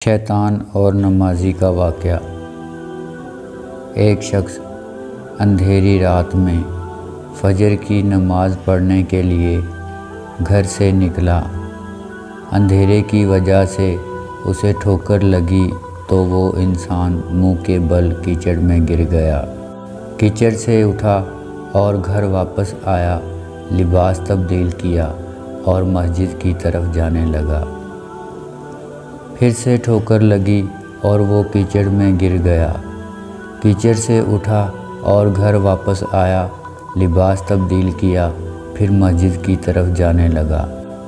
شیطان اور نمازی کا واقعہ۔ ایک شخص اندھیری رات میں فجر کی نماز پڑھنے کے لیے گھر سے نکلا۔ اندھیرے کی وجہ سے اسے ٹھوکر لگی تو وہ انسان منہ کے بل کیچڑ میں گر گیا۔ کیچڑ سے اٹھا اور گھر واپس آیا، لباس تبدیل کیا اور مسجد کی طرف جانے لگا۔ پھر سے ٹھوکر لگی اور وہ کیچڑ میں گر گیا۔ کیچڑ سے اٹھا اور گھر واپس آیا، لباس تبدیل کیا، پھر مسجد کی طرف جانے لگا۔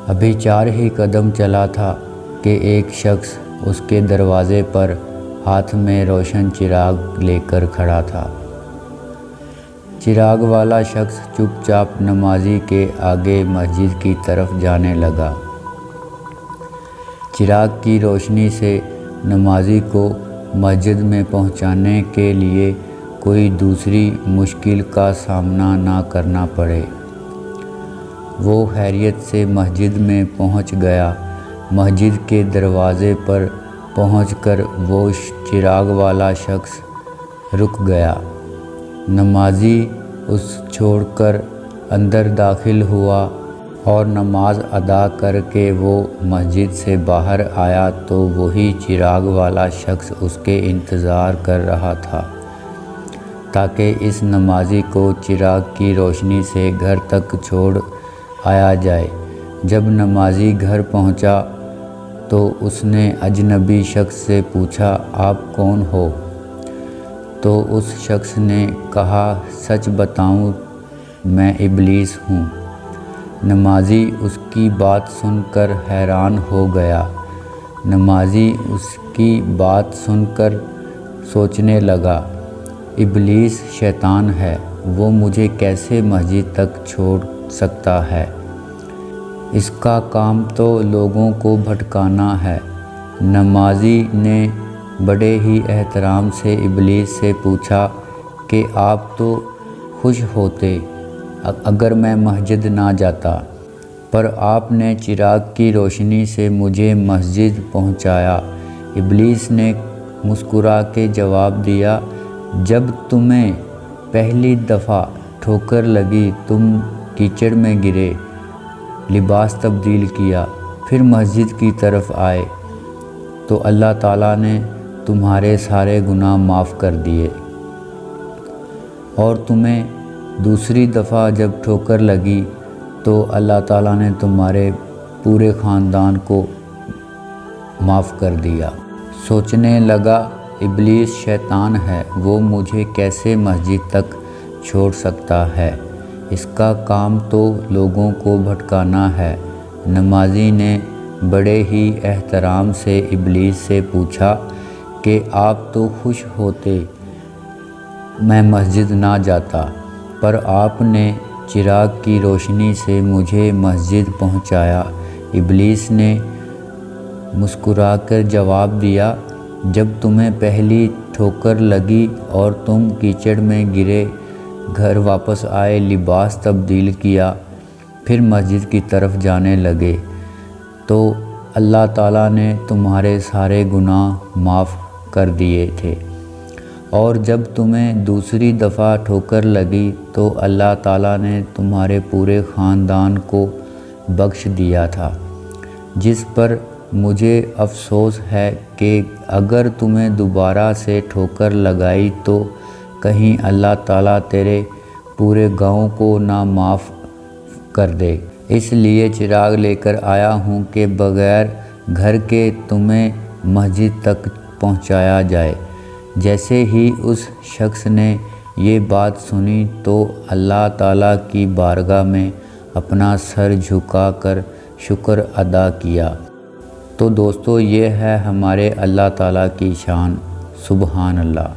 ابھی 4 ہی قدم چلا تھا کہ ایک شخص اس کے دروازے پر ہاتھ میں روشن چراغ لے کر کھڑا تھا۔ چراغ والا شخص چپ چاپ نمازی کے آگے مسجد کی طرف جانے لگا۔ چراغ کی روشنی سے نمازی کو مسجد میں پہنچانے کے لیے کوئی دوسری مشکل کا سامنا نہ کرنا پڑے۔ وہ خیریت سے مسجد میں پہنچ گیا۔ مسجد کے دروازے پر پہنچ کر وہ چراغ والا شخص رک گیا۔ نمازی اس چھوڑ کر اندر داخل ہوا اور نماز ادا کر کے وہ مسجد سے باہر آیا تو وہی چراغ والا شخص اس کے انتظار کر رہا تھا تاکہ اس نمازی کو چراغ کی روشنی سے گھر تک چھوڑ آیا جائے۔ جب نمازی گھر پہنچا تو اس نے اجنبی شخص سے پوچھا، آپ کون ہو؟ تو اس شخص نے کہا، سچ بتاؤں میں ابلیس ہوں۔ نمازی اس کی بات سن کر حیران ہو گیا۔ نمازی اس کی بات سن کر سوچنے لگا، ابلیس شیطان ہے، وہ مجھے کیسے مسجد تک چھوڑ سکتا ہے؟ اس کا کام تو لوگوں کو بھٹکانا ہے۔ نمازی نے بڑے ہی احترام سے ابلیس سے پوچھا کہ آپ تو خوش ہوتے اگر میں مسجد نہ جاتا، پر آپ نے چراغ کی روشنی سے مجھے مسجد پہنچایا۔ ابلیس نے مسکرا کے جواب دیا، جب تمہیں پہلی دفعہ ٹھوکر لگی، تم کیچڑ میں گرے، لباس تبدیل کیا، پھر مسجد کی طرف آئے تو اللہ تعالیٰ نے تمہارے سارے گناہ معاف کر دیے، اور تمہیں دوسری دفعہ جب ٹھوکر لگی تو اللہ تعالیٰ نے تمہارے پورے خاندان کو معاف کر دیا۔ سوچنے لگا، ابلیس شیطان ہے، وہ مجھے کیسے مسجد تک چھوڑ سکتا ہے؟ اس کا کام تو لوگوں کو بھٹکانا ہے۔ نمازی نے بڑے ہی احترام سے ابلیس سے پوچھا کہ آپ تو خوش ہوتے میں مسجد نہ جاتا، پر آپ نے چراغ کی روشنی سے مجھے مسجد پہنچایا۔ ابلیس نے مسکرا کر جواب دیا، جب تمہیں پہلی ٹھوکر لگی اور تم کیچڑ میں گرے، گھر واپس آئے، لباس تبدیل کیا، پھر مسجد کی طرف جانے لگے تو اللہ تعالیٰ نے تمہارے سارے گناہ معاف کر دیے تھے، اور جب تمہیں دوسری دفعہ ٹھوکر لگی تو اللہ تعالیٰ نے تمہارے پورے خاندان کو بخش دیا تھا، جس پر مجھے افسوس ہے کہ اگر تمہیں دوبارہ سے ٹھوکر لگائی تو کہیں اللہ تعالیٰ تیرے پورے گاؤں کو نہ معاف کر دے، اس لیے چراغ لے کر آیا ہوں کہ بغیر گھر کے تمہیں مسجد تک پہنچایا جائے۔ جیسے ہی اس شخص نے یہ بات سنی تو اللہ تعالیٰ کی بارگاہ میں اپنا سر جھکا کر شکر ادا کیا۔ تو دوستو، یہ ہے ہمارے اللہ تعالیٰ کی شان، سبحان اللہ۔